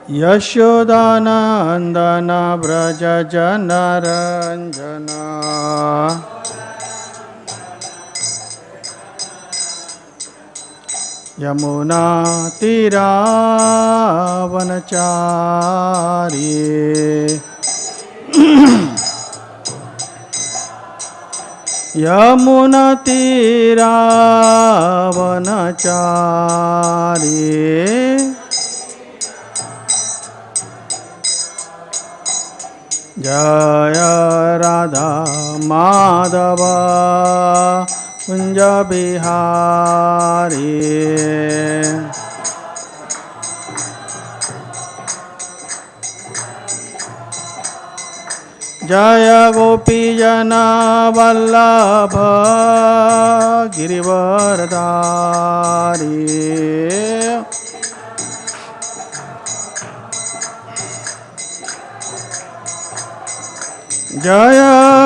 यशोदानंदन व्रज जनरंजना यमुना तीरावनचारी यमुना तीरावनचारी जय राधा माधव कुंज बिहारी जय गोपी जन वल्लभ गिरिवरधारी जय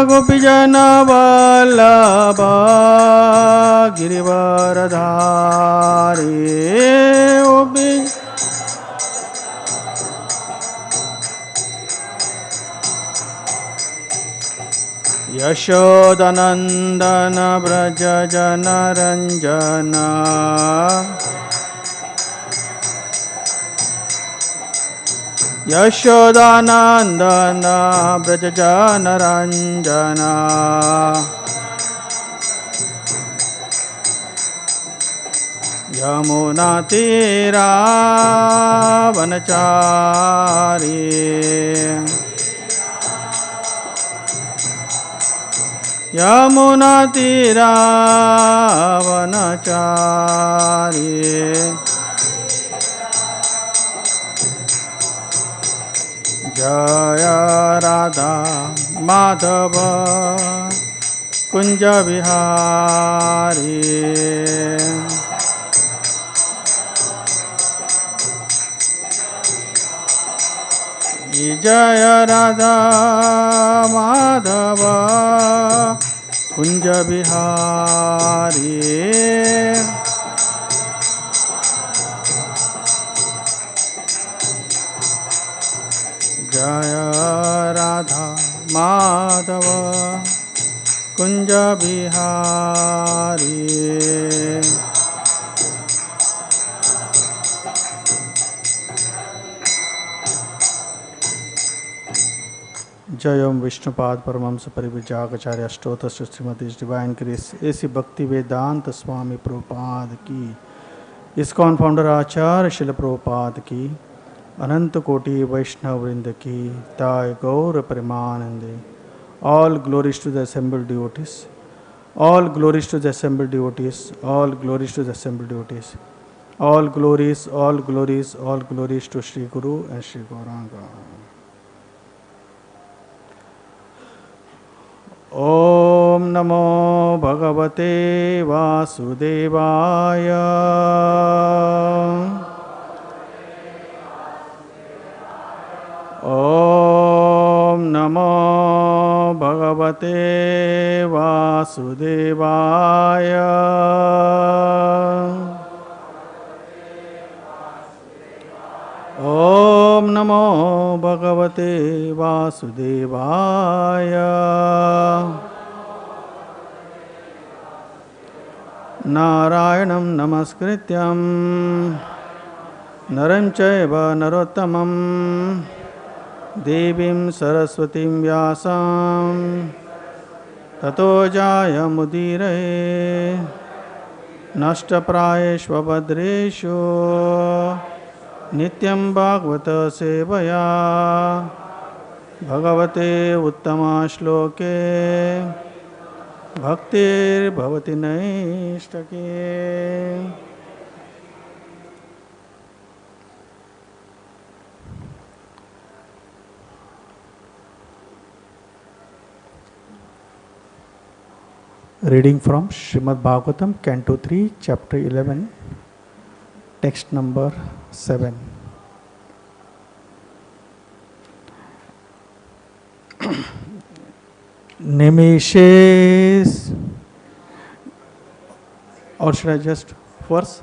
गोपी जन वल्लभ गिरिवरधारी यशोदनंदन व्रज जनरंजना यशोदानंदन व्रज जनरंजना यमुना तीरावनचारी यमुना तीरावनचारी जय राधा माधव कुंज बिहारी जय राधा माधव कुंज बिहारी जय राधा माधव कुंज बिहारी जय ओम विष्णुपाद परमहंस परिव्राजकाचार्य अष्टोत्तर श्रीमती डिवाइन ग्रेस ऐसी भक्ति वेदांत स्वामी प्रभुपाद की, इस्कॉन फाउंडर आचार्य शिल प्रभुपाद की, अनंत कोटि वैष्णव वृंद की, ताय गौर परिमानंदे। All glories to the assembled devotees, all glories to the assembled devotees, all glories to the assembled devotees, all glories, all glories, all glories to Sri Guru and Sri Gauranga. ओम नमो भगवते वासुदेवाय ओम नमो भगवते वासुदेवाय ओम नमो भगवते वासुदेवाय नारायणं नमस्कृत्यं नरं चैव नरोत्तमं देवीं सरस्वतीं व्यासं ततो जायमुदीरये नष्टप्रायेष्वभद्रेषु नित्यं भागवत सेवया भगवते उत्तमश्लोके भक्तिर्भवति नैष्टके। Reading from Srimad Bhagavatam, Canto 3, Chapter 11, Text number 7. Nimeṣas, or should I just verse?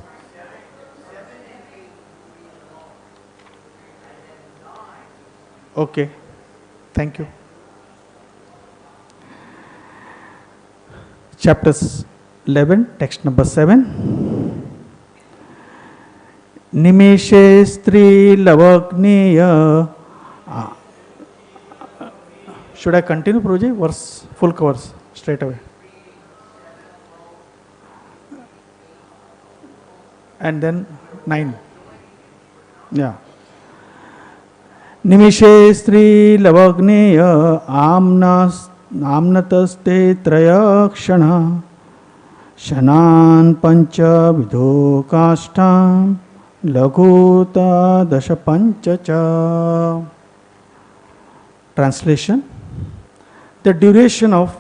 Okay, thank you. Chapter 11, text number 7. Nimeṣas tri-lavaḥ. Should I continue, Prabhuji? Verse, full course, straight away. And then 9. Yeah. Nimeṣas tri-lavaḥ āmnātas te trayaḥ kṣaṇaḥ kṣaṇān pañca viduḥ kāṣṭhāṁ laghu daśa pañca. Translation: the duration of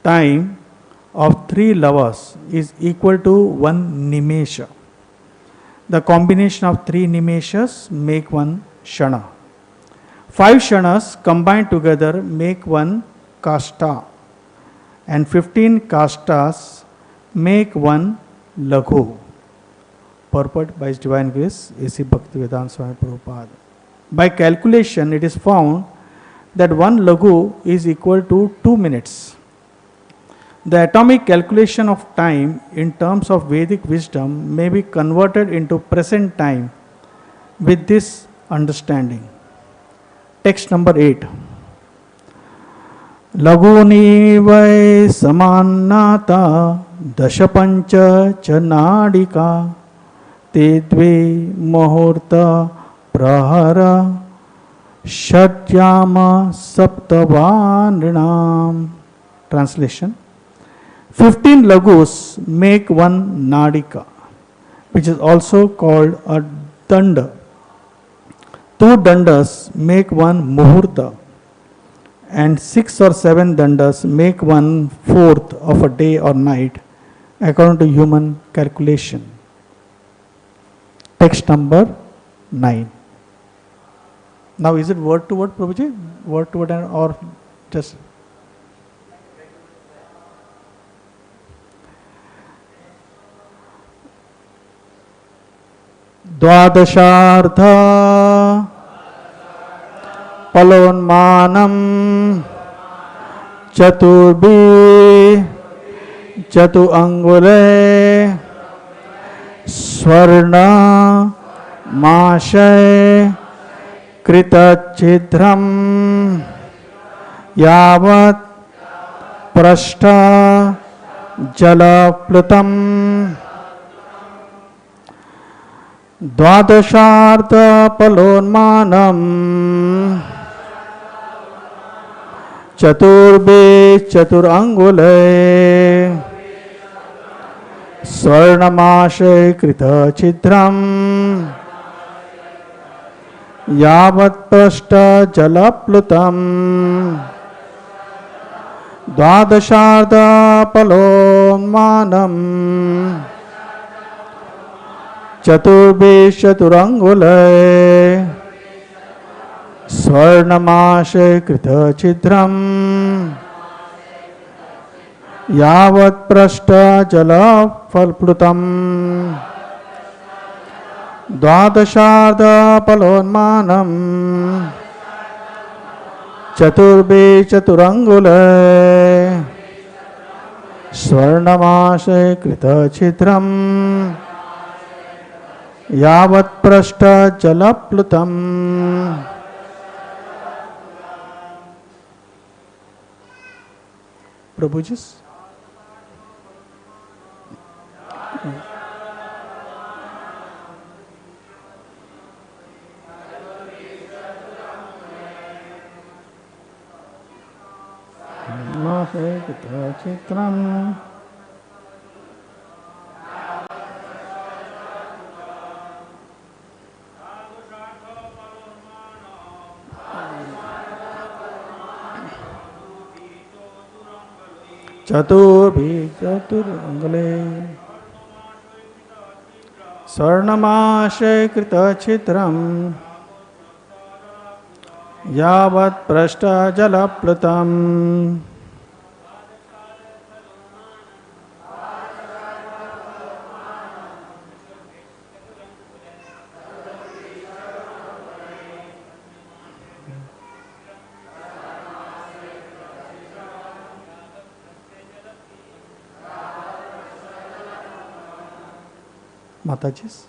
time of 3 lavas is equal to 1 nimeṣa. The combination of 3 nimeṣas make 1 kṣaṇa. 5 kṣaṇas combined together make 1 kāṣṭhā, and 15 kāṣṭhās make 1 laghu. Purport by His Divine Grace, A.C. Bhaktivedanta Swami Purport. By calculation, it is found that 1 laghu is equal to 2 minutes. The atomic calculation of time in terms of Vedic wisdom may be converted into present time with this understanding. Text number 8. Laguni vai samannāta daśa pañca ca nādika te dve muhurta prahara shatyama saptavanrinam. Translation: 15 laghus make 1 nadika, which is also called a danda. 2 dandas make 1 muhurta, and 6 or 7 dandas make 1/4 of a day or night, according to human calculation. Text number 9. Now, is it word to word, Prabhuji? Word to word or just? Dvadashartha palonmanam chaturbi chatu angule swarna mashay kritachidram yavat prashta jalaplutam. Dvadashartha palonmanam chaturbe chaturangule swarnamashe krita chidram yavat prashta jalaplutam. Dvadashartha palonmanam chaturbe chaturangule swarnamashe krita chidram yavat prashta jala falplutam. Dvadashartha palonmanam chaturbe chaturangule swarnamashe krita chidram yavat prashta jalaplutam. Prabhuji. Chitram chaturbi chaturangale swarnamashe krita chitram yavat prashta jalaplutam. Mataji's.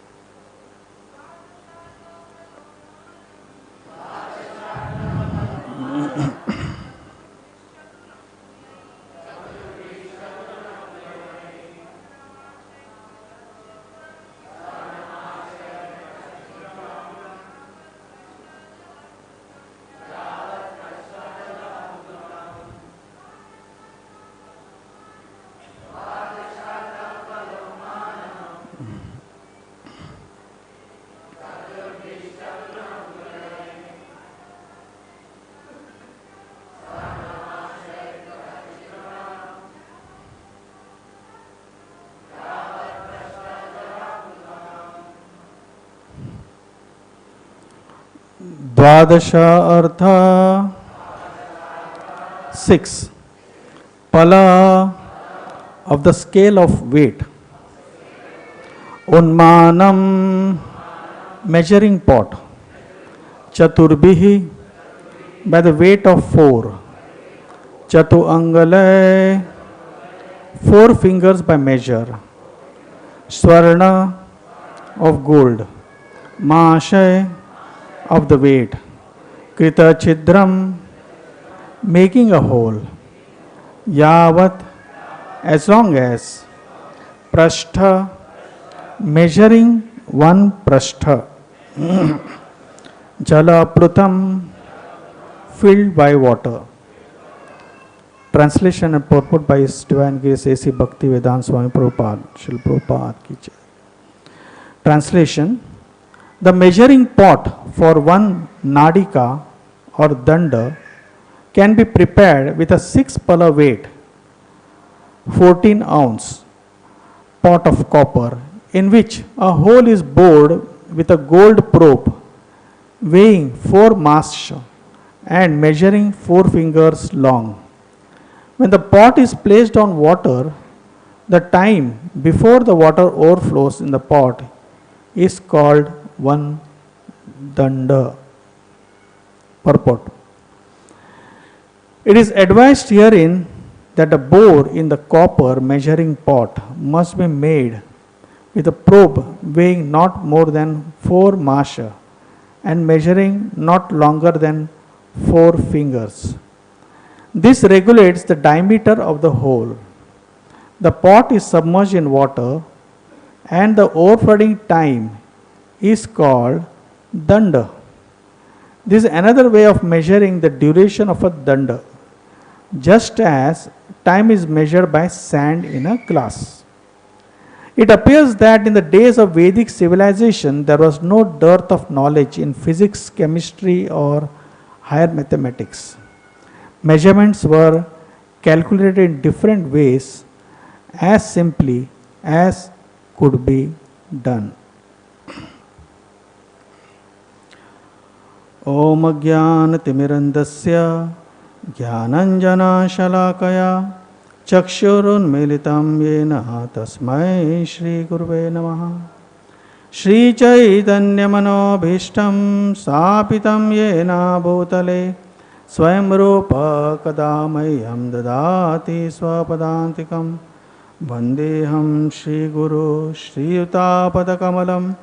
Daśa artha 6. Pala of the scale of weight. Unmanam measuring pot. Chaturbhihi by the weight of 4. Chatu angale 4 fingers by measure. Swarna of gold. Mashay of the weight. Krita chidram making a hole. Yavat as long as. Prashtha measuring 1 prashtha. Jala prutam filled by water. Translation and purport by His Divine Grace A.C. Bhakti Vedanta Swami Prabhupada. Shri Prabhupada ki jai. Translation. The measuring pot for 1 nadika or danda can be prepared with a 6 pala weight, 14 ounce pot of copper in which a hole is bored with a gold probe weighing 4 mass and measuring 4 fingers long. When the pot is placed on water, the time before the water overflows in the pot is called 1 danda. Purport. It is advised herein that the bore in the copper measuring pot must be made with a probe weighing not more than 4 masha and measuring not longer than 4 fingers. This regulates the diameter of the hole. The pot is submerged in water and the overflowing time is called danda. This is another way of measuring the duration of a danda, just as time is measured by sand in a glass. It appears that in the days of Vedic civilization, there was no dearth of knowledge in physics, chemistry, or higher mathematics. Measurements were calculated in different ways as simply as could be done. Om Ajnana-timirandasya Jnananjana-shalakaya Chakshurunmilitam yena tasmai Shri Gurve Namaha. Shri Chaitanya-manobhishtam Sapitam yena bhutale Swayam Rupa Kadamayam Dadati Swapadantikam Vandeham Shri Guru Shri Yutapadakamalam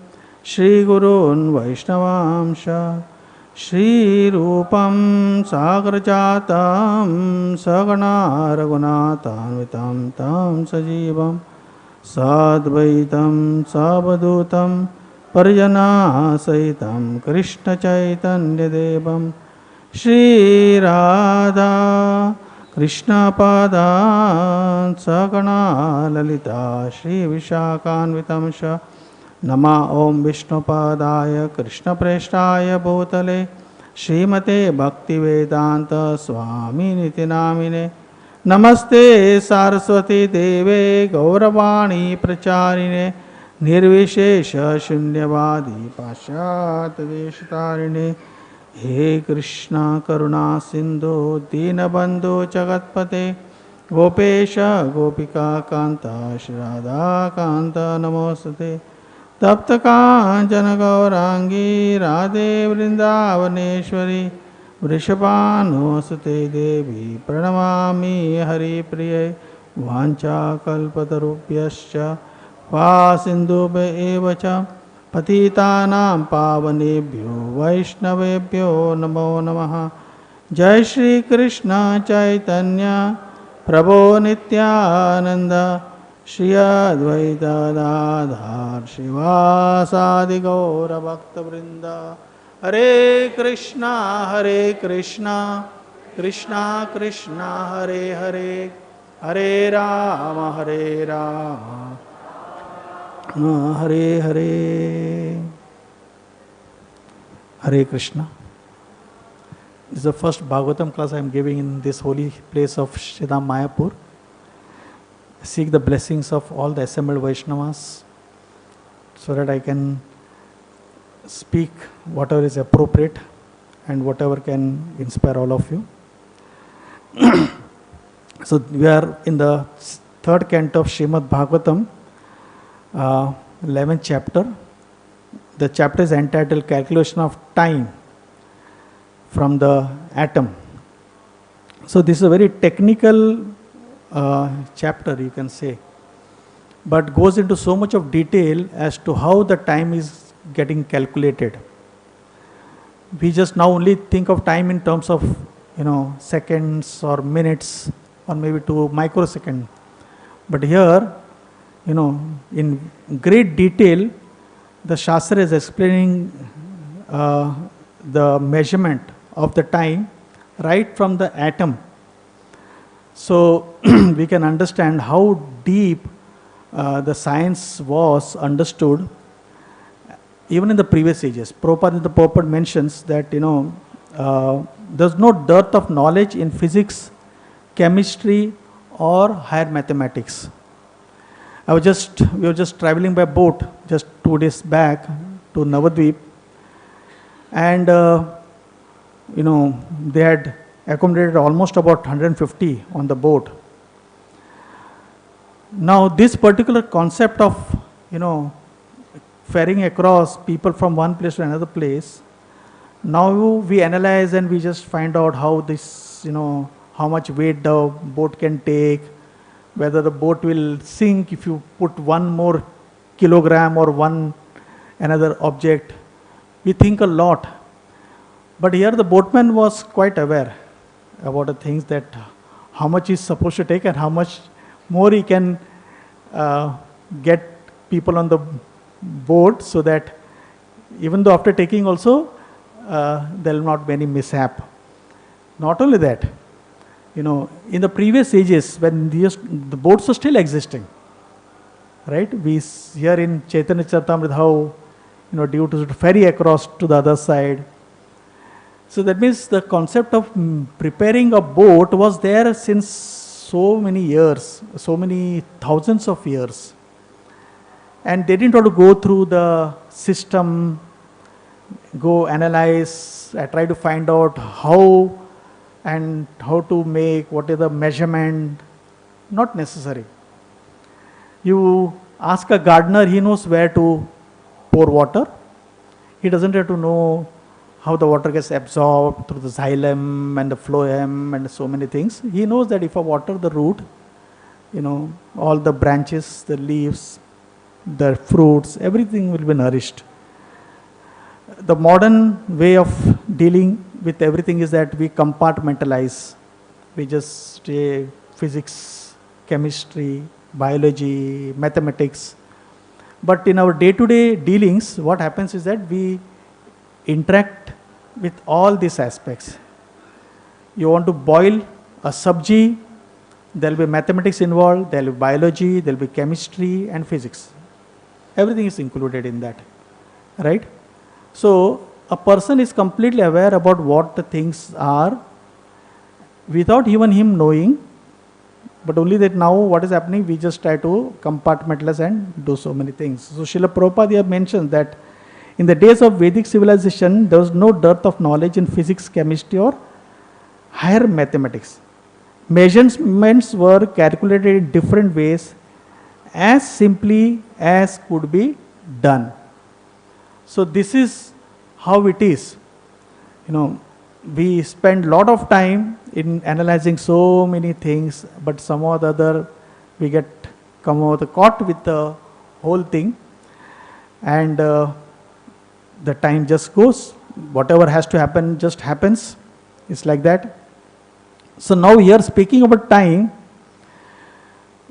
Shri Gurun Vaishnavamsha Shri Rupam Sagrajatam Sagana Raghunatanvitam Tam Sajivam Sadvaitam Sabadutam Parjana Saitam Krishna Chaitanya Devam Shri Radha Krishna Padan Sagana Lalita Shri Vishakhanvitam Sha Nama Om Vishnu Padaya Krishna Preshtaya Bhutale Srimate Bhakti Vedanta Swami Niti Namine Namaste Saraswati Deve Gauravani Pracharine Nirvishesha Shunyavadi Pashat Veshtarine He Krishna Karuna Sindhu Dinabandhu Jagatpate Gopesha Gopika Kanta Shri Radha Kanta Namostate Tapta Kanchana Gaurangi Radhe Vrindavaneshwari Vrishabhanusate Devi Pranamami Hari Priye Vancha Kalpatarubhyascha वासिन्दुभ्य एव च पतितानां पावनेभ्यो वैष्णवेभ्यो नमो नमः। जय श्री कृष्ण चैतन्य प्रभो नित्यानंद श्री अद्वैत गदाधर श्रीवासादि गौर भक्तवृंद। हरे कृष्णा कृष्णा कृष्णा हरे हरे, हरे Ram Hare Hare. Hare Krishna. This is the first Bhagavatam class I am giving in this holy place of Shridham Mayapur. Seek the blessings of all the assembled Vaishnavas so that I can speak whatever is appropriate and whatever can inspire all of you. So we are in the third canto of Srimad Bhagavatam, 11th chapter. The chapter is entitled Calculation of Time from the Atom. So this is a very technical chapter, you can say, but goes into so much of detail as to how the time is getting calculated. We just now only think of time in terms of, seconds or minutes or maybe to microsecond. But here, in great detail, the Shastra is explaining the measurement of the time right from the atom. So we can understand how deep the science was understood even in the previous ages. Prabhupada in the Purport mentions that there's no dearth of knowledge in physics, chemistry or higher mathematics. We were just traveling by boat just 2 days back to Navadvip, and they had accommodated almost about 150 on the boat. Now this particular concept of ferrying across people from one place to another place, now we analyze and we just find out how this, how much weight the boat can take, whether the boat will sink if you put one more kilogram or one another object. We think a lot. But here the boatman was quite aware about the things, that how much he's supposed to take and how much more he can get people on the boat, so that even though after taking also there will not be any mishap. Not only that, in the previous ages when the boats were still existing, right? We hear in Chaitanya Charitamrita how due to ferry across to the other side. So that means the concept of preparing a boat was there since so many years, so many thousands of years. And they didn't want to go through the system, go analyze, try to find out how to make, what is the measurement. Not necessary. You ask a gardener, he knows where to pour water. He doesn't have to know how the water gets absorbed through the xylem and the phloem and so many things. He knows that if I water the root, all the branches, the leaves, the fruits, everything will be nourished. The modern way of dealing with everything is that we compartmentalize. We just say physics, chemistry, biology, mathematics. But in our day-to-day dealings, what happens is that we interact with all these aspects. You want to boil a sabji, there will be mathematics involved, there will be biology, there will be chemistry and physics. Everything is included in that, right? So a person is completely aware about what the things are without even him knowing, but only that now what is happening, we just try to compartmentalize and do so many things. So Srila Prabhupada here mentions that in the days of Vedic civilization, there was no dearth of knowledge in physics, chemistry or higher mathematics. Measurements were calculated in different ways as simply as could be done. So this is how it is. We spend a lot of time in analyzing so many things, but somehow or the other we get caught with the whole thing, and the time just goes. Whatever has to happen just happens. It's like that. So now here speaking about time,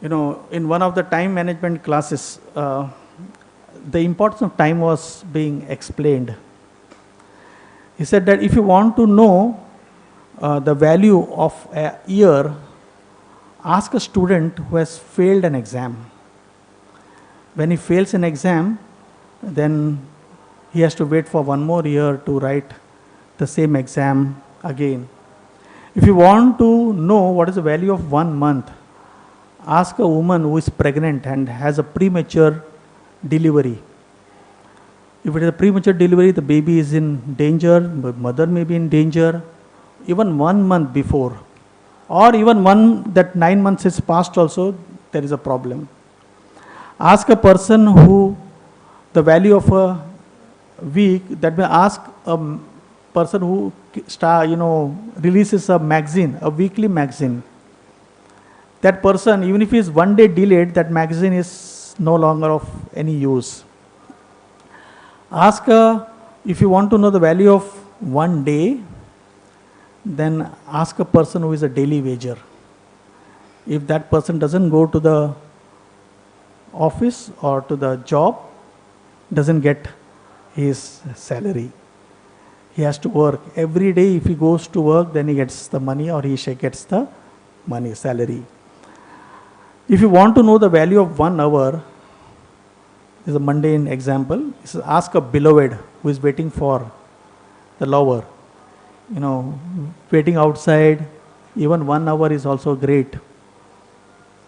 in one of the time management classes, the importance of time was being explained. He said that if you want to know the value of a year, ask a student who has failed an exam. When he fails an exam, then he has to wait for one more year to write the same exam again. If you want to know what is the value of 1 month, ask a woman who is pregnant and has a premature delivery. If it is a premature delivery, the baby is in danger, the mother may be in danger, even 1 month before. Or even 9 months is passed also, there is a problem. Ask a person who, the value of a week, that may ask a person who releases a magazine, a weekly magazine. That person, even if he is 1 day delayed, that magazine is no longer of any use. Ask if you want to know the value of 1 day, then ask a person who is a daily wager. If that person doesn't go to the office or to the job, doesn't get his salary. He has to work. Every day if he goes to work, then he gets the money, or she gets the money, salary. If you want to know the value of 1 hour, this is a mundane example. Ask a beloved who is waiting for the lover. Waiting outside, even 1 hour is also great.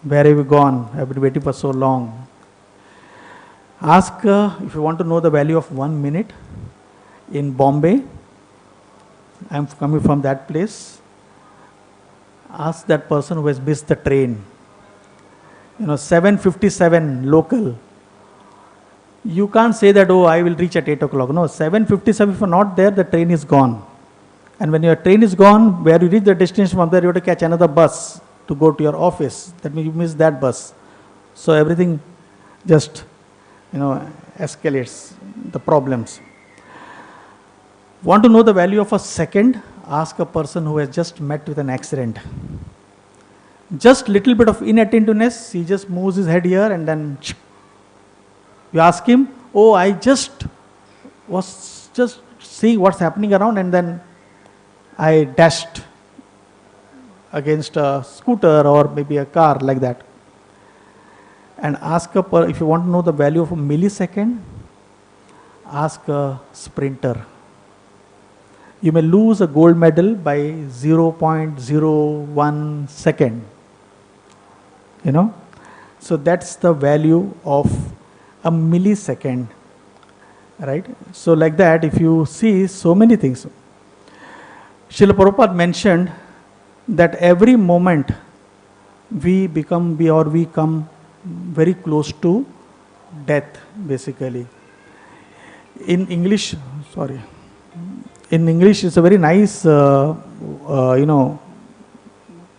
Where have you gone? I've been waiting for so long. Ask if you want to know the value of 1 minute. In Bombay, I'm coming from that place. Ask that person who has missed the train. 7:57 local. You can't say that, oh, I will reach at 8 o'clock. No, 7:57, if you're not there, the train is gone. And when your train is gone, where you reach the destination, from there you have to catch another bus to go to your office. That means you miss that bus. So everything just, escalates the problems. Want to know the value of a second? Ask a person who has just met with an accident. Just little bit of inattentiveness, he just moves his head here and then you ask him, oh, I was just seeing what's happening around, and then I dashed against a scooter or maybe a car, like that. And ask if you want to know the value of a millisecond, ask a sprinter. You may lose a gold medal by 0.01 second. So that's the value of a millisecond, right? So like that, if you see so many things. Srila Prabhupada mentioned that every moment we come very close to death, basically. In English, it's a very nice,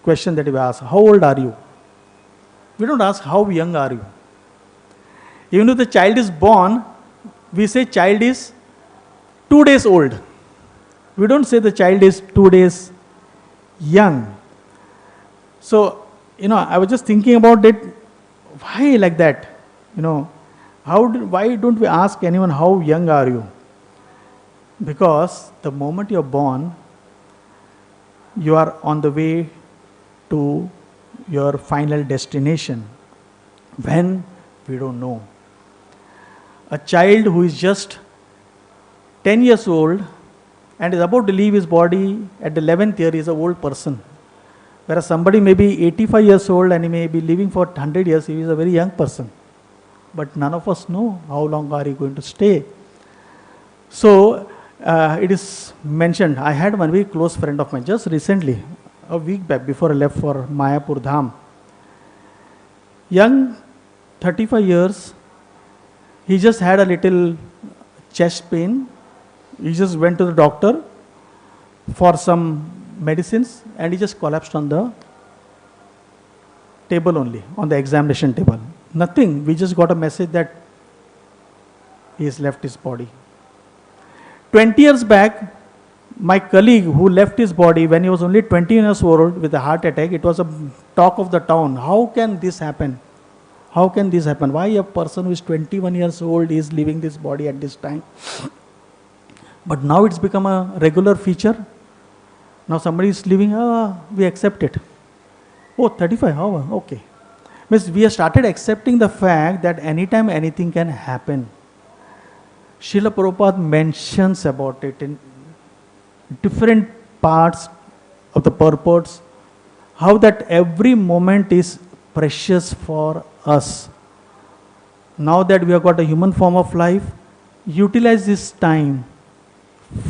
question that we ask. How old are you? We don't ask how young are you. Even if the child is born, we say child is 2 days old. We don't say the child is 2 days young. So, I was just thinking about it. Why like that? Why don't we ask anyone how young are you? Because the moment you're born, you are on the way to your final destination. When? We don't know. A child who is just 10 years old and is about to leave his body at the 11th year is an old person. Whereas somebody may be 85 years old and he may be living for 100 years, he is a very young person. But none of us know how long are you going to stay. So, it is mentioned, I had one very close friend of mine just recently, a week back before I left for Mayapur Dham. Young, 35 years, he just had a little chest pain. He just went to the doctor for some medicines and he just collapsed on the table only, on the examination table. Nothing. We just got a message that he has left his body. 20 years back, my colleague who left his body when he was only 20 years old with a heart attack, it was a talk of the town. How can this happen? How can this happen? Why a person who is 21 years old is leaving this body at this time? But now it's become a regular feature. Now somebody is leaving, we accept it. Oh, 35, how? Okay. Means we have started accepting the fact that anytime anything can happen. Srila Prabhupada mentions about it in different parts of the purports, how that every moment is precious for us. Now that we have got a human form of life, utilize this time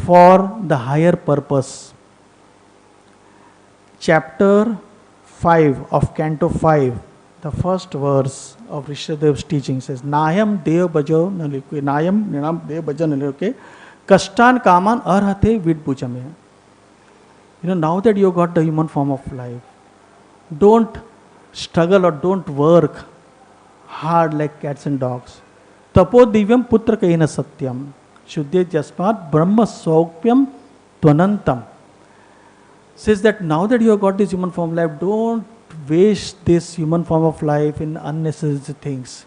for the higher purpose. Chapter 5 of Canto 5, the first verse of Rishabhadev's teaching says, Nayam dev bhajo nalike, Nayam ninam dev bhajo nalike, kṣaṇ kāman arhate vidbhujame. Now that you got the human form of life, don't struggle or don't work hard like cats and dogs. Tapo divyam putra kaina satyam, shuddhe jasmat brahma saupyam tvanantam. Says that now that you have got this human form of life, don't waste this human form of life in unnecessary things.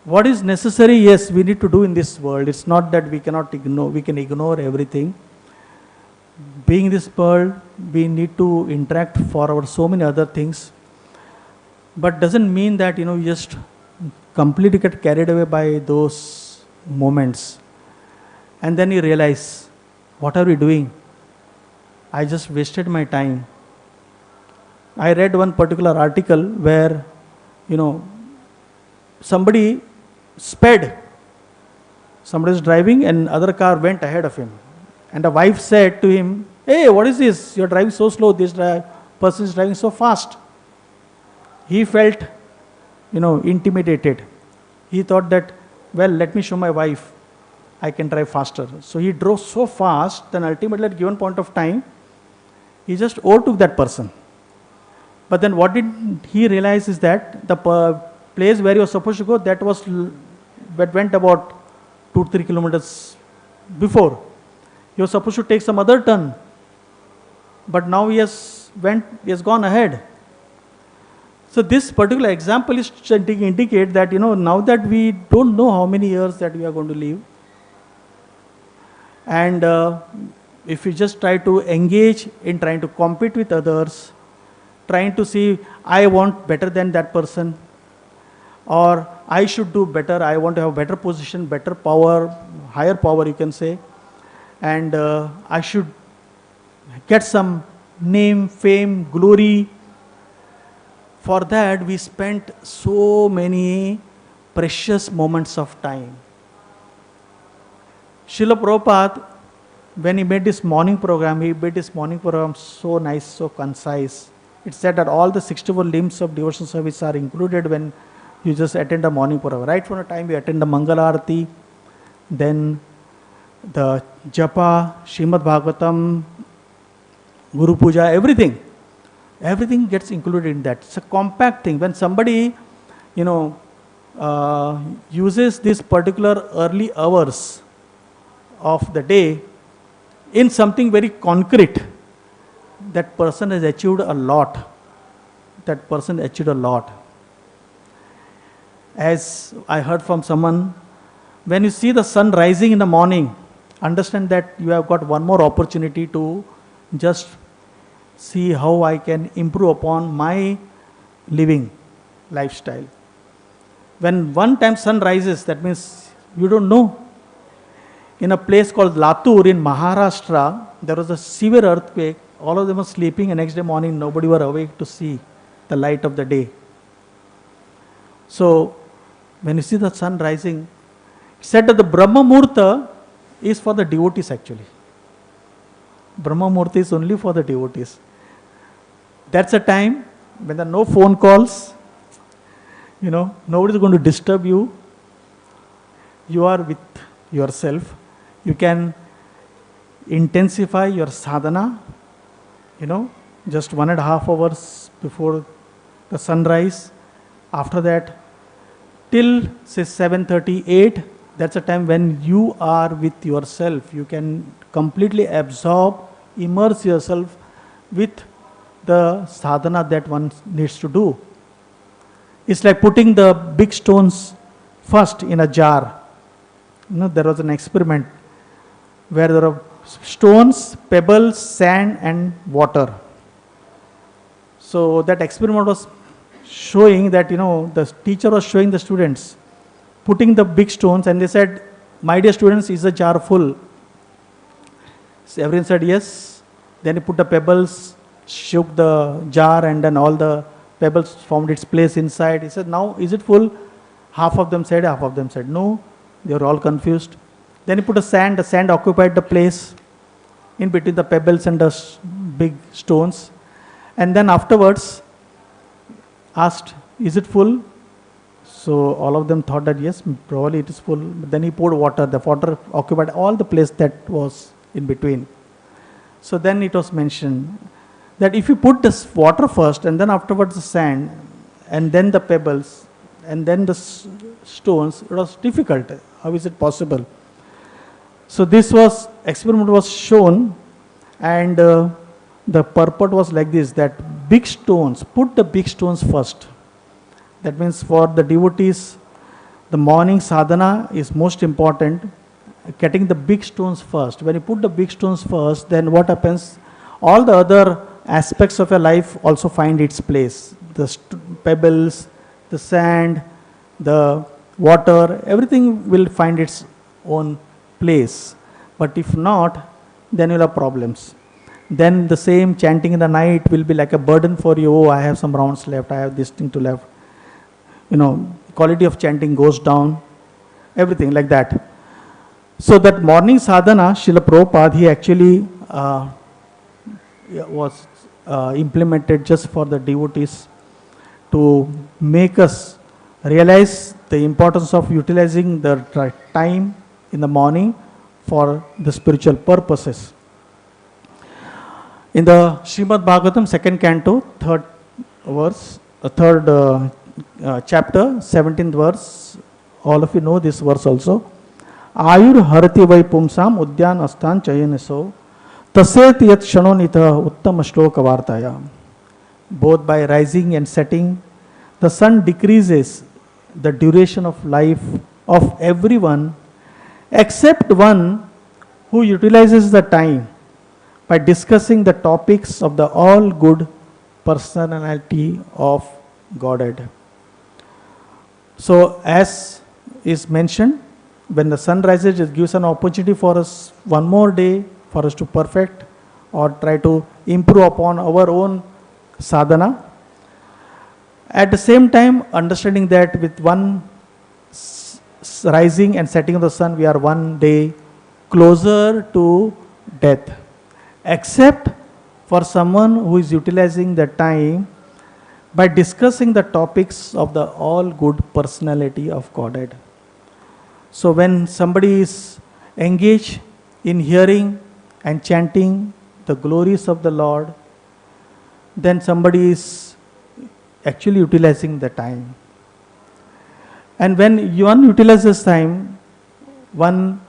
What is necessary, yes, we need to do in this world. It's not that we cannot ignore, we can ignore everything. Being in this world, we need to interact for our so many other things. But doesn't mean that, you just completely get carried away by those moments. And then you realize, what are we doing? I just wasted my time. I read one particular article where, somebody sped. Somebody is driving and other car went ahead of him. And the wife said to him, hey, what is this? You're driving so slow. This person is driving so fast. He felt, intimidated. He thought that, well, let me show my wife. I can drive faster. So he drove so fast, then ultimately at a given point of time, he just overtook that person. But then what did he realize is that the place where he was supposed to go, that went about 2-3 kilometers before. He was supposed to take some other turn. But now he has gone ahead. So this particular example is to indicate that, now that we don't know how many years that we are going to live. And if we just try to engage in trying to compete with others, trying to see, I want better than that person, or I should do better, I want to have better position, better power, higher power you can say, and I should get some name, fame, glory. For that we spent so many precious moments of time. Srila Prabhupada, when he made this morning program, so nice, so concise. It said that all the 64 limbs of devotional service are included when you just attend a morning program. Right from the time you attend the Mangala Arati, then the Japa, Srimad Bhagavatam, Guru Puja, everything gets included in that. It's a compact thing. When somebody, uses these particular early hours of the day in something very concrete, that person has achieved a lot. As I heard from someone, when you see the sun rising in the morning, understand that you have got one more opportunity to just see how I can improve upon my living lifestyle. When one time sun rises, that means you don't know. In a place called Latur in Maharashtra, there was a severe earthquake. All of them were sleeping, and next day morning nobody were awake to see the light of the day. So, when you see the sun rising, it said that the Brahma Muhurta is for the devotees actually. Brahma Muhurta is only for the devotees. That's a time when there are no phone calls, nobody is going to disturb you. You are with yourself. You can intensify your sadhana, just 1.5 hours before the sunrise. After that, till say 7:38, that's a time when you are with yourself. You can completely absorb, immerse yourself with the sadhana that one needs to do. It's like putting the big stones first in a jar. There was an experiment where there are stones, pebbles, sand and water. So that experiment was showing that, the teacher was showing the students, putting the big stones, and they said, "My dear students, is the jar full?" So everyone said yes. Then he put the pebbles, shook the jar, and then all the pebbles found its place inside. He said, "Now is it full?" Half of them said no. They were all confused. Then he put the sand occupied the place in between the pebbles and the big stones. And then afterwards asked, "Is it full?" So all of them thought that yes, probably it is full. But then he poured water. The water occupied all the place that was in between. So then it was mentioned that if you put this water first and then afterwards the sand and then the pebbles and then the stones, it was difficult. How is it possible? So this experiment was shown, and the purport was like this, that big stones, put the big stones first. That means for the devotees, the morning sadhana is most important, getting the big stones first. When you put the big stones first, then what happens? All the other aspects of your life also find its place. The pebbles, the sand, the water, everything will find its own place. But if not, then you'll have problems. Then the same chanting in the night will be like a burden for you. Oh, I have some rounds left, I have this thing to left. Quality of chanting goes down, everything like that. So that morning sadhana, Srila Prabhupada, he actually was implemented just for the devotees to make us realize the importance of utilizing the time in the morning for the spiritual purposes. In the Srimad Bhagavatam, 2nd canto, 3rd verse, 3rd chapter, 17th verse, all of you know this verse also. Ayur harati vai pumsam udyan asthan chayaneso taset yat shanonita uttama shloka vartaya. Both by rising and setting, the sun decreases the duration of life of everyone except one who utilizes the time by discussing the topics of the all good personality of Godhead. So as is mentioned, when the sun rises, it gives an opportunity for us one more day for us to perfect or try to improve upon our own sadhana. At the same time, understanding that with one rising and setting of the sun, we are one day closer to death. Except for someone who is utilizing the time by discussing the topics of the all good personality of Godhead. So when somebody is engaged in hearing and chanting the glories of the Lord, then somebody is actually utilizing the time. And when one utilizes time, one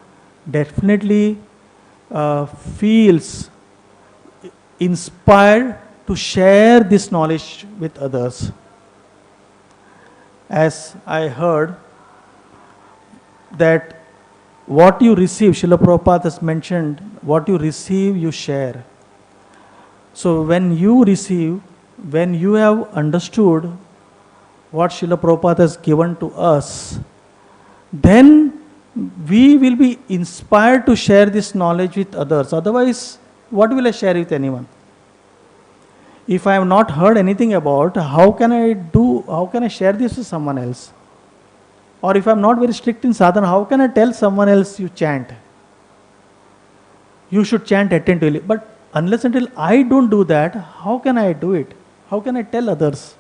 definitely feels inspired to share this knowledge with others. As I heard that what you receive, Srila Prabhupada has mentioned, what you receive, you share. So when you receive, when you have understood what Srila Prabhupada has given to us, then we will be inspired to share this knowledge with others. Otherwise, what will I share with anyone? If I have not heard anything about, how can I share this with someone else? Or if I am not very strict in sadhana, how can I tell someone else you chant? You should chant attentively. But unless until I don't do that, how can I do it? How can I tell others?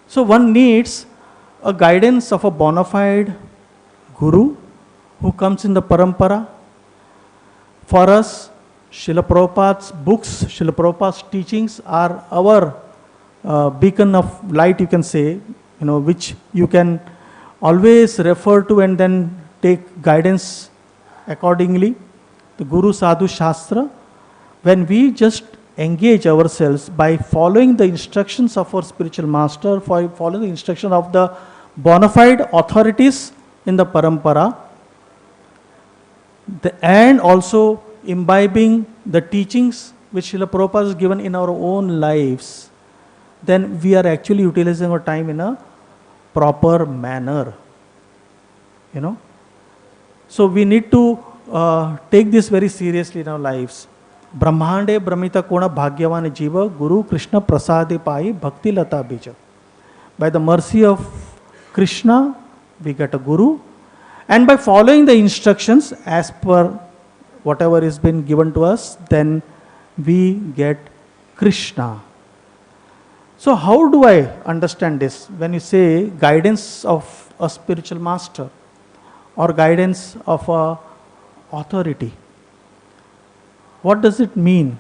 So one needs a guidance of a bona fide guru who comes in the parampara. For us, Srila Prabhupada's books, Srila Prabhupada's teachings are our beacon of light, you can say, which you can always refer to and then take guidance accordingly. The Guru Sadhu Shastra, when we just engage ourselves by following the instructions of our spiritual master, following the instruction of the bona fide authorities in the parampara, and also imbibing the teachings which Srila Prabhupada has given in our own lives, then we are actually utilizing our time in a proper manner. So we need to take this very seriously in our lives. Brahmande Brahmita Kona Bhagyavan Jiva Guru Krishna Prasade Pai Bhakti Lata Bija. By the mercy of Krishna, we get a Guru, and by following the instructions as per whatever is been given to us, then we get Krishna. So how do I understand this? When you say guidance of a spiritual master or guidance of a authority, what does it mean?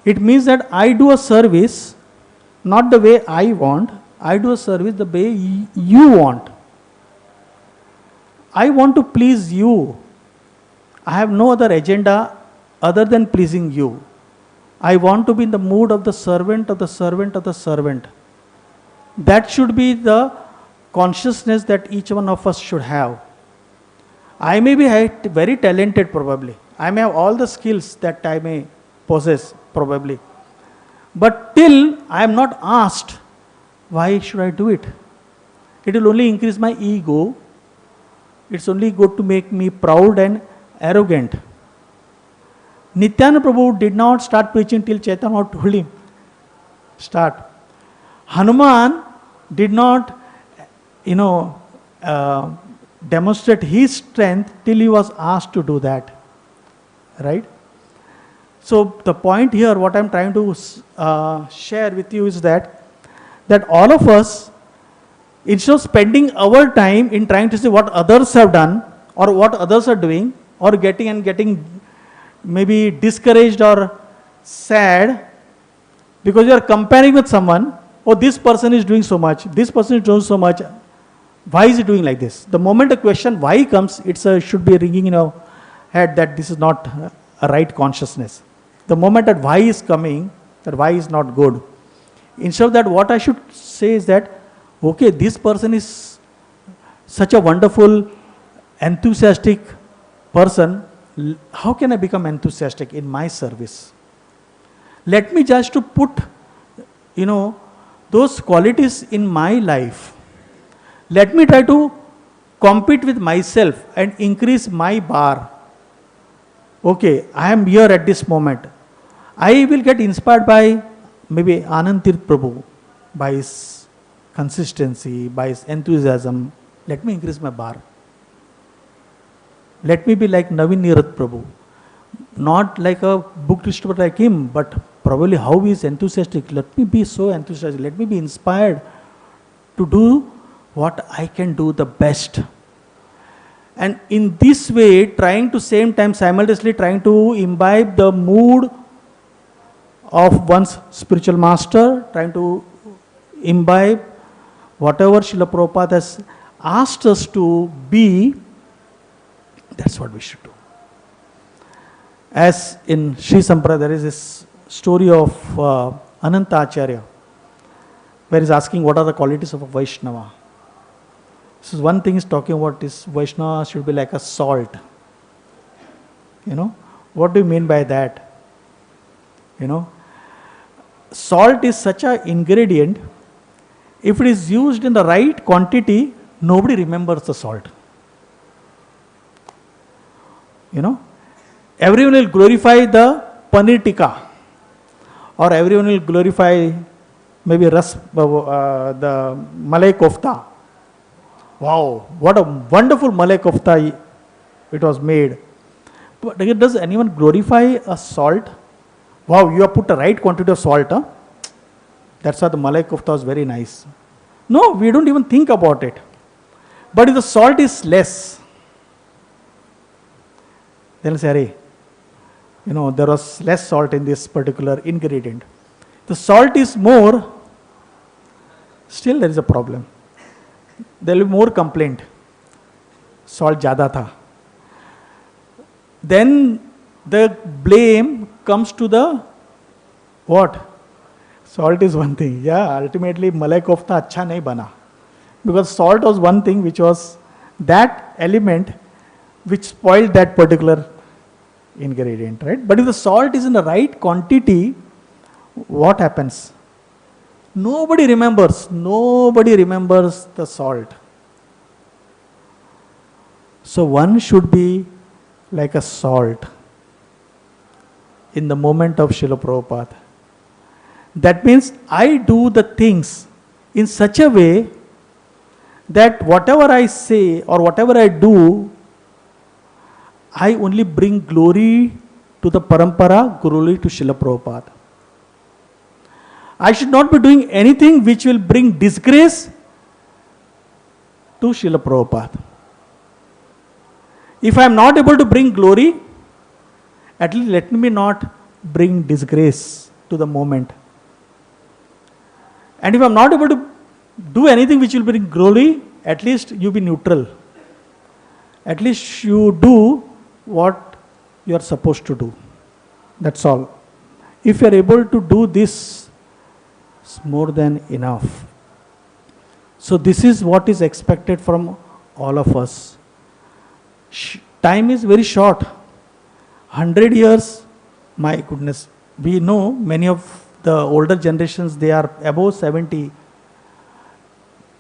It means that I do a service not the way I want, I do a service the way you want. I want to please you. I have no other agenda other than pleasing you. I want to be in the mood of the servant of the servant of the servant. That should be the consciousness that each one of us should have. I may be very talented probably. I may have all the skills that I may possess probably. But till I am not asked, why should I do it? It will only increase my ego. It's only good to make me proud and arrogant. Nityananda Prabhu did not start preaching till Chaitanya told him, start. Hanuman did not, demonstrate his strength till he was asked to do that. Right? So the point here, what I'm trying to share with you is that all of us, instead of spending our time in trying to see what others have done or what others are doing, or getting maybe discouraged or sad because you are comparing with someone, oh, this person is doing so much, this person is doing so much, why is he doing like this? The moment a question why comes, it should be ringing in your head that this is not a right consciousness. The moment that why is coming, that why is not good. Instead of that, what I should say is that, okay, this person is such a wonderful, enthusiastic person. How can I become enthusiastic in my service? Let me just to put, those qualities in my life. Let me try to compete with myself and increase my bar. Okay, I am here at this moment. I will get inspired by maybe Anand Tirth Prabhu, by his consistency, by his enthusiasm. Let me increase my bar. Let me be like Navin Nirath Prabhu. Not like a book distributor like him, but probably how he is enthusiastic. Let me be so enthusiastic. Let me be inspired to do what I can do the best. And in this way, simultaneously trying to imbibe the mood of one's spiritual master, trying to imbibe whatever Srila Prabhupada has asked us to be, that's what we should do. As in Sri Sampradaya, there is this story of Ananta Acharya, where he's asking what are the qualities of a Vaishnava. So one thing is talking about is Vaishnava should be like a salt. What do you mean by that? Salt is such an ingredient, if it is used in the right quantity, nobody remembers the salt. Everyone will glorify the paneer tikka, or everyone will glorify maybe the malai kofta. Wow, what a wonderful malai kofta it was made. But does anyone glorify a salt? Wow, you have put the right quantity of salt. Huh? That's why the malai kofta was very nice. No, we don't even think about it. But if the salt is less, then we'll say, there was less salt in this particular ingredient. The salt is more, Still there is a problem. There will be more complaint. Salt ज़्यादा था. Then the blame comes to the what? Salt is one thing. Yeah, ultimately malai kofta अच्छा नहीं बना. Because salt was one thing which was that element which spoiled that particular ingredient, right? But if the salt is in the right quantity, what happens? Nobody remembers the salt. So one should be like a salt in the moment of Srila Prabhupada. That means I do the things in such a way that whatever I say or whatever I do, I only bring glory to the parampara, glory to Srila Prabhupada. I should not be doing anything which will bring disgrace to Srila Prabhupada. If I am not able to bring glory, at least let me not bring disgrace to the moment. And if I am not able to do anything which will bring glory, at least you be neutral. At least you do what you are supposed to do. That's all. If you are able to do this, it's more than enough. So this is what is expected from all of us. Time is very short. 100 years, my goodness. We know many of the older generations, they are above 70.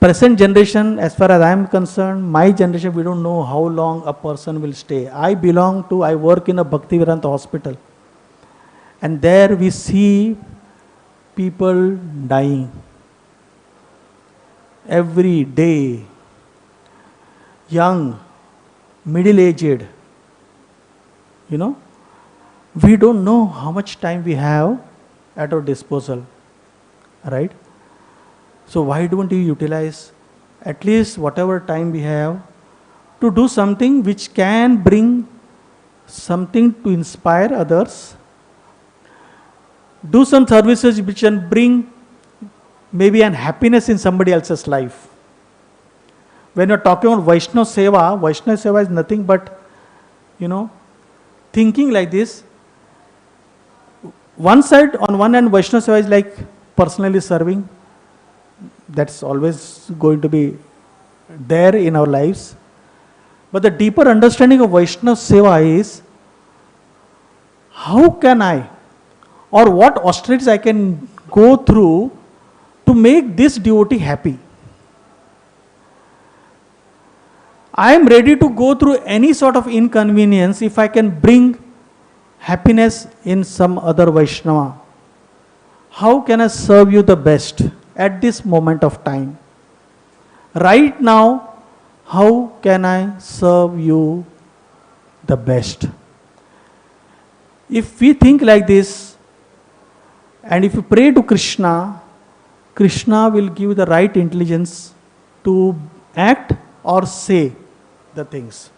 Present generation, as far as I am concerned, my generation, we don't know how long a person will stay. I work in a Bhaktivedanta hospital. And there we see people dying every day. Young, middle-aged. We don't know how much time we have at our disposal. Right? So why don't we utilize at least whatever time we have to do something which can bring something to inspire others, do some services which can bring maybe an happiness in somebody else's life. When you're talking about Vaishnava Seva is nothing but, thinking like this. On one hand, Vaishnava Seva is like personally serving. That's always going to be there in our lives. But the deeper understanding of Vaishnava Seva is, how can I, or what austerities I can go through to make this devotee happy. I am ready to go through any sort of inconvenience if I can bring happiness in some other Vaishnava. How can I serve you the best at this moment of time? Right now, how can I serve you the best? If we think like this, and if you pray to Krishna, Krishna will give the right intelligence to act or say the things.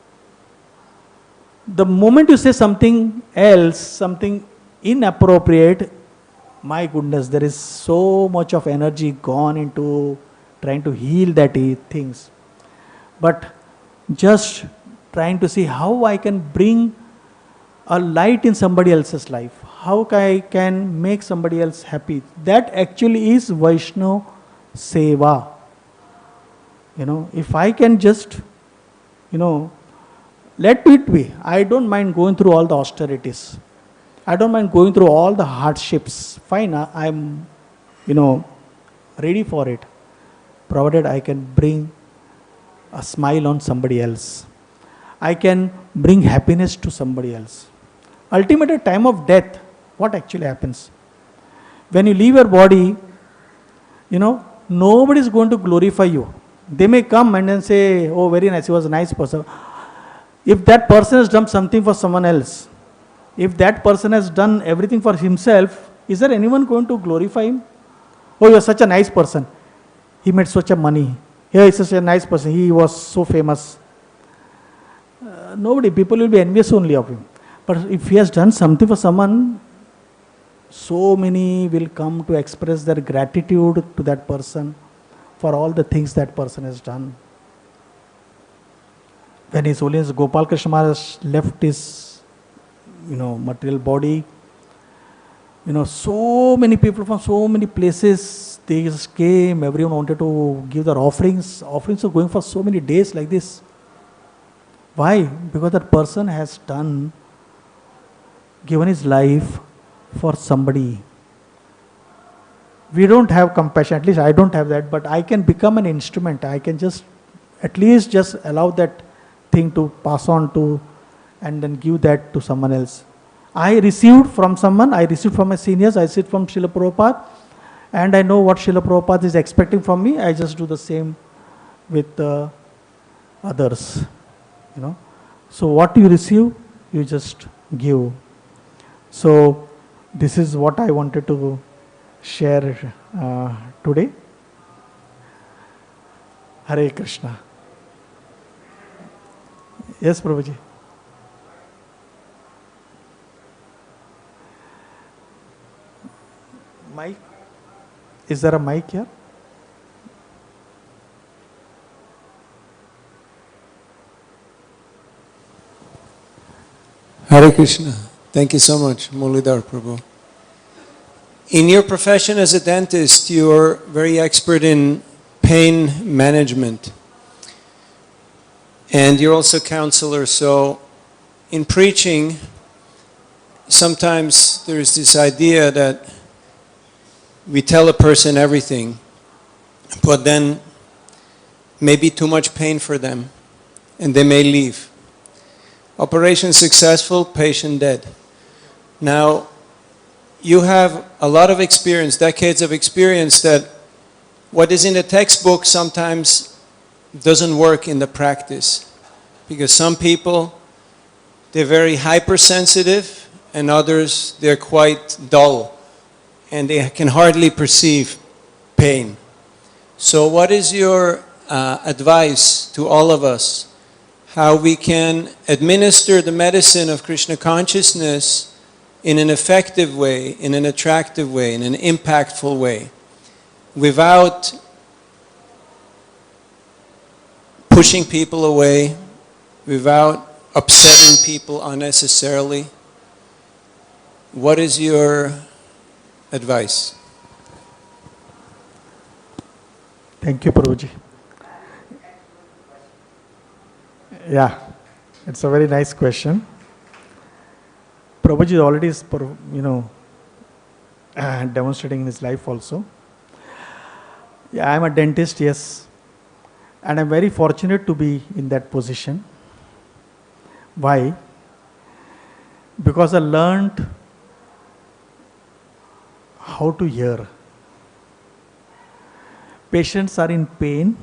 The moment you say something else, something inappropriate, my goodness, there is so much of energy gone into trying to heal that things. But just trying to see how I can bring a light in somebody else's life. How I can make somebody else happy. That actually is Vaishnava Seva. If I can just, let it be. I don't mind going through all the austerities. I don't mind going through all the hardships. Fine, I'm, ready for it. Provided I can bring a smile on somebody else. I can bring happiness to somebody else. Ultimately, at time of death, what actually happens? When you leave your body, nobody is going to glorify you. They may come and then say, oh, very nice, he was a nice person. If that person has done something for someone else, if that person has done everything for himself, is there anyone going to glorify him? Oh, you are such a nice person. He made such a money. He is such a nice person. He was so famous. Nobody, people will be envious only of him. But if he has done something for someone, so many will come to express their gratitude to that person. for all the things that person has done. When His Holiness Gopal Krishna Maharaj left his, material body, so many people from so many places, they just came, everyone wanted to give their offerings. Offerings are going for so many days like this. Why? Because that person has given his life for somebody. We don't have compassion, at least I don't have that, but I can become an instrument. I can at least allow that thing to pass on to, and then give that to someone else. I received from someone, I received from my seniors, I received from Srila Prabhupada, and I know what Srila Prabhupada is expecting from me. I just do the same with others. So what you receive, you just give. So this is what I wanted to share today. Hare Krishna. Yes, Prabhuji. Mic? Is there a mic here? Hare Krishna. Thank you so much, Murlidhar Prabhu. In your profession as a dentist, you are very expert in pain management. And you're also a counselor, so in preaching, sometimes there's this idea that we tell a person everything, but then maybe too much pain for them, and they may leave. Operation successful, patient dead. Now, you have a lot of experience, decades of experience, that what is in the textbook sometimes doesn't work in the practice. Because some people, they're very hypersensitive, and others, they're quite dull, and they can hardly perceive pain. So what is your advice to all of us, how we can administer the medicine of Krishna consciousness in an effective way, in an attractive way, in an impactful way, without pushing people away, without upsetting people unnecessarily? What is your advice? Thank you, Prabhuji. Yeah, it's a very nice question. Prabhuji already is, demonstrating in his life also. Yeah, I'm a dentist, yes, and I'm very fortunate to be in that position. Why? Because I learned how to hear. Patients are in pain,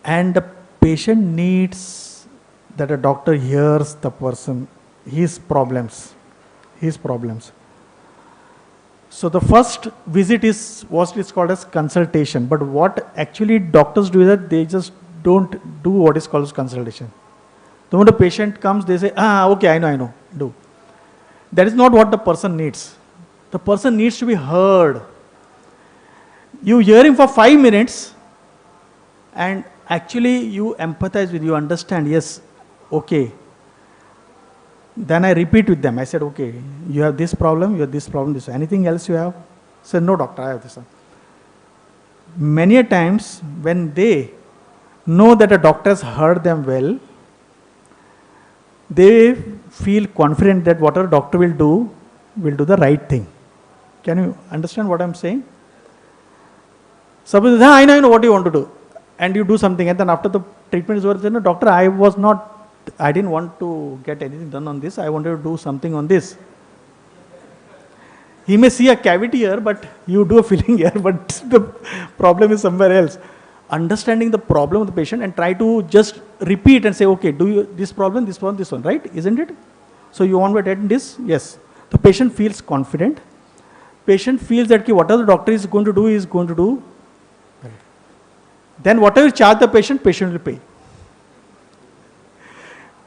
and the patient needs that a doctor hears the person, his problems. So the first visit is what is called as consultation. But what actually doctors do is that they just don't do what is called as consultation. The moment a patient comes, they say, okay, I know, do. That is not what the person needs. The person needs to be heard. You hear him for 5 minutes, and actually you empathize with, you understand, yes, okay. Then I repeat with them. I said, okay, you have this problem, you have this problem, this. Anything else you have? I said, no, doctor, I have this one. Many a times when they know that a doctor has heard them well, they feel confident that whatever doctor will do the right thing. Can you understand what I'm saying? Suppose, I know what you want to do, and you do something, and then after the treatment is over, say, no, doctor, I didn't want to get anything done on this, I wanted to do something on this. He may see a cavity here, but you do a filling here, but the problem is somewhere else. Understanding the problem of the patient and try to just repeat and say, okay, do you this problem, this one, right? Isn't it? So you want to attend this? Yes. The patient feels confident. Patient feels that whatever the doctor is going to do, he is going to do. Then whatever you charge the patient will pay.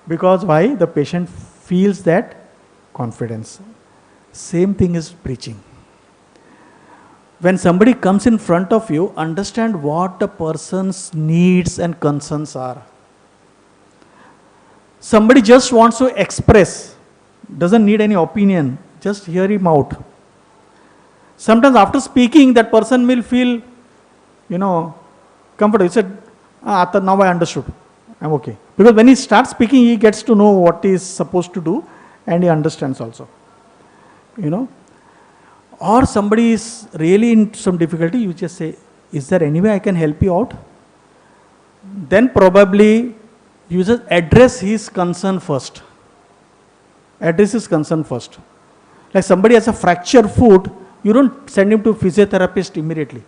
Because why? The patient feels that confidence. Same thing is preaching. When somebody comes in front of you, understand what the person's needs and concerns are. Somebody just wants to express, doesn't need any opinion, just hear him out. Sometimes after speaking, that person will feel, comfortable. He said, now I understood, I'm okay. Because when he starts speaking, he gets to know what he is supposed to do and he understands also. Or somebody is really in some difficulty, you just say, is there any way I can help you out? Then probably you just address his concern first. Address his concern first. Like somebody has a fractured foot, you don't send him to physiotherapist immediately.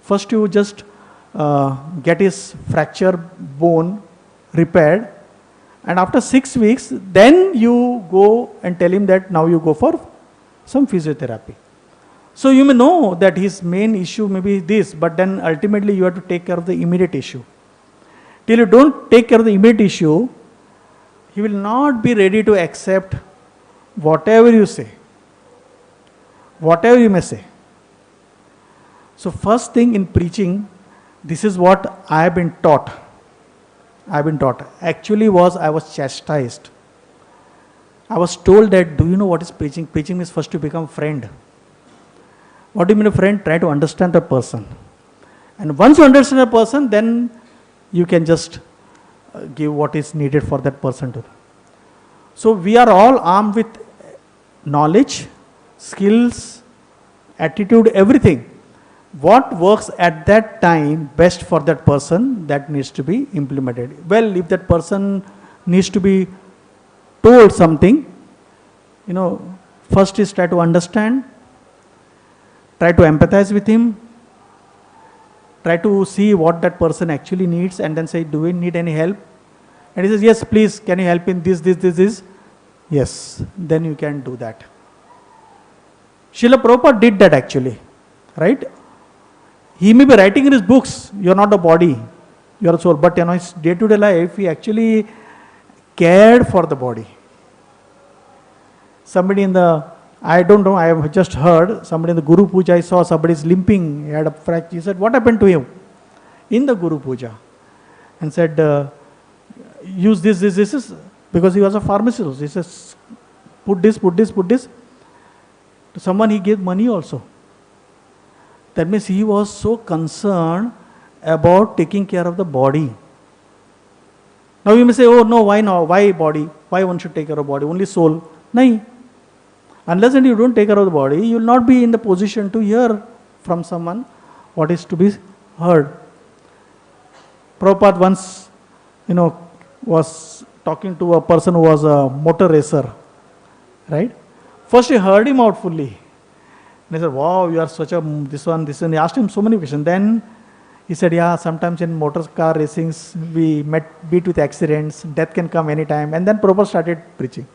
First you just get his fractured bone repaired, and after 6 weeks, then you go and tell him that now you go for some physiotherapy. So you may know that his main issue may be this, but then ultimately you have to take care of the immediate issue. Till you don't take care of the immediate issue, he will not be ready to accept whatever you say, whatever you may say. So first thing in preaching, this is what I have been taught. Actually I was chastised. I was told that, do you know what is preaching? Preaching means first to become friend. What do you mean a friend? Try to understand the person. And once you understand a person, then you can just give what is needed for that person to. So we are all armed with knowledge, skills, attitude, everything. What works at that time best for that person, that needs to be implemented. Well, if that person needs to be told something, first is try to understand, try to empathize with him, try to see what that person actually needs, and then say, do we need any help? And he says, yes, please, can you help in this? Yes, then you can do that. Srila Prabhupada did that actually, right? He may be writing in his books, you are not a body, you are a soul, but his day-to-day life, he actually cared for the body. Somebody I don't know, I have just heard, somebody in the Guru Puja, I saw somebody is limping, he had a fracture. He said, what happened to him? In the Guru Puja. And said, use this, because he was a pharmacist. He says, put this. To someone he gave money also. That means he was so concerned about taking care of the body. Now you may say, oh no, why now? Why body? Why one should take care of body? Only soul? No. Unless and you don't take care of the body, you will not be in the position to hear from someone what is to be heard. Prabhupada once, was talking to a person who was a motor racer, right? First he heard him out fully. And he said, wow, you are such a, this one. He asked him so many questions. Then he said, yeah, sometimes in motor car racings, we beat with accidents, death can come anytime. And then Prabhupada started preaching.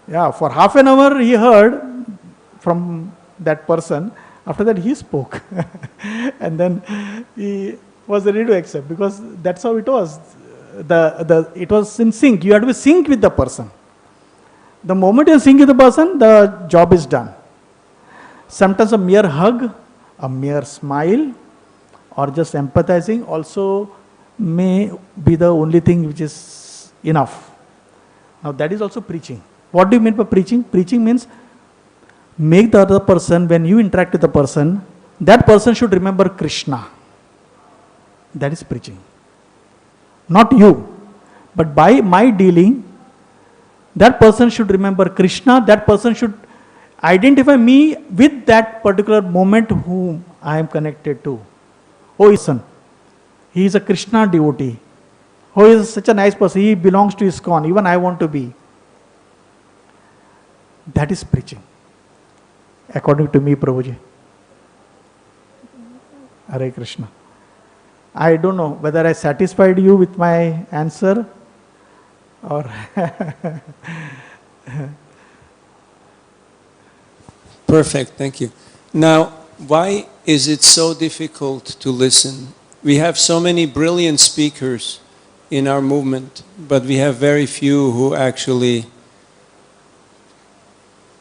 Yeah, for half an hour he heard from that person. After that he spoke. And then he was ready to accept, because that's how it was. It was in sync. You had to be sync with the person. The moment you sync with the person, the job is done. Sometimes a mere hug, a mere smile, or just empathizing also may be the only thing which is enough. Now that is also preaching. What do you mean by preaching? Preaching means make the other person, when you interact with the person, that person should remember Krishna. That is preaching. Not you, but by my dealing, that person should remember Krishna, that person should identify me with that particular moment whom I am connected to. Oh, son, he is a Krishna devotee. Oh, he is such a nice person, he belongs to ISKCON, even I want to be. That is preaching, according to me, Prabhuji. Hare Krishna. I don't know whether I satisfied you with my answer or... Perfect, thank you. Now, why is it so difficult to listen? We have so many brilliant speakers in our movement, but we have very few who actually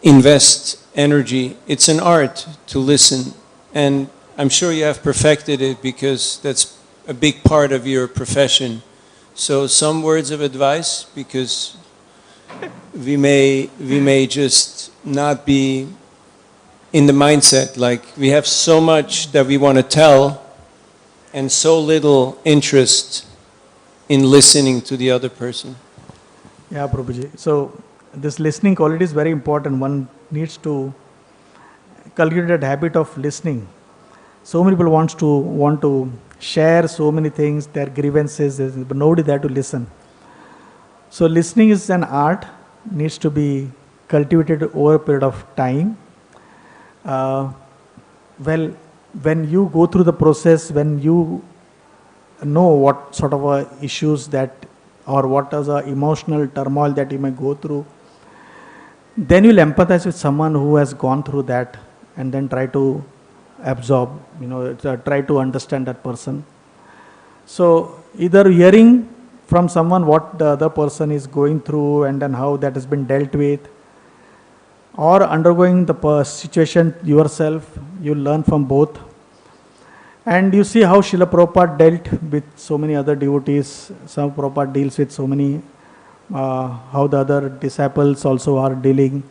invest energy. It's an art to listen And I'm sure you have perfected it because that's a big part of your profession. So some words of advice, because we may just not be in the mindset, like we have so much that we want to tell and so little interest in listening to the other person. Yeah, Prabhuji. So this listening quality is very important. One needs to cultivate that habit of listening. So many people want to share so many things, their grievances, but nobody there to listen. So listening is an art, needs to be cultivated over a period of time. Well, when you go through the process, when you know what sort of issues that, or what is the emotional turmoil that you may go through, then you'll empathize with someone who has gone through that, and then try to absorb, try to understand that person. So either hearing from someone what the other person is going through and then how that has been dealt with, or undergoing the situation yourself, you learn from both. And you see how Srila Prabhupada dealt with so many other devotees. Some Prabhupada deals with so many, how the other disciples also are dealing.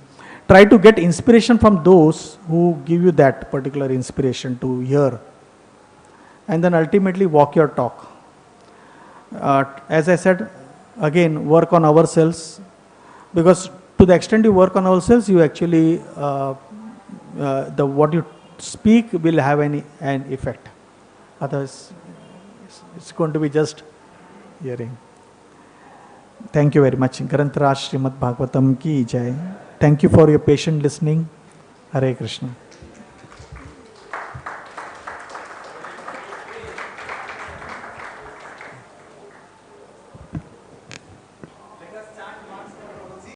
Try to get inspiration from those who give you that particular inspiration to hear. And then ultimately walk your talk. As I said, again, work on ourselves. Because to the extent you work on ourselves, you actually, what you speak will have an effect. Otherwise, it's going to be just hearing. Thank you very much. Grantaraj Srimad Bhagavatam ki jai. Thank you for your patient listening. Hare Krishna.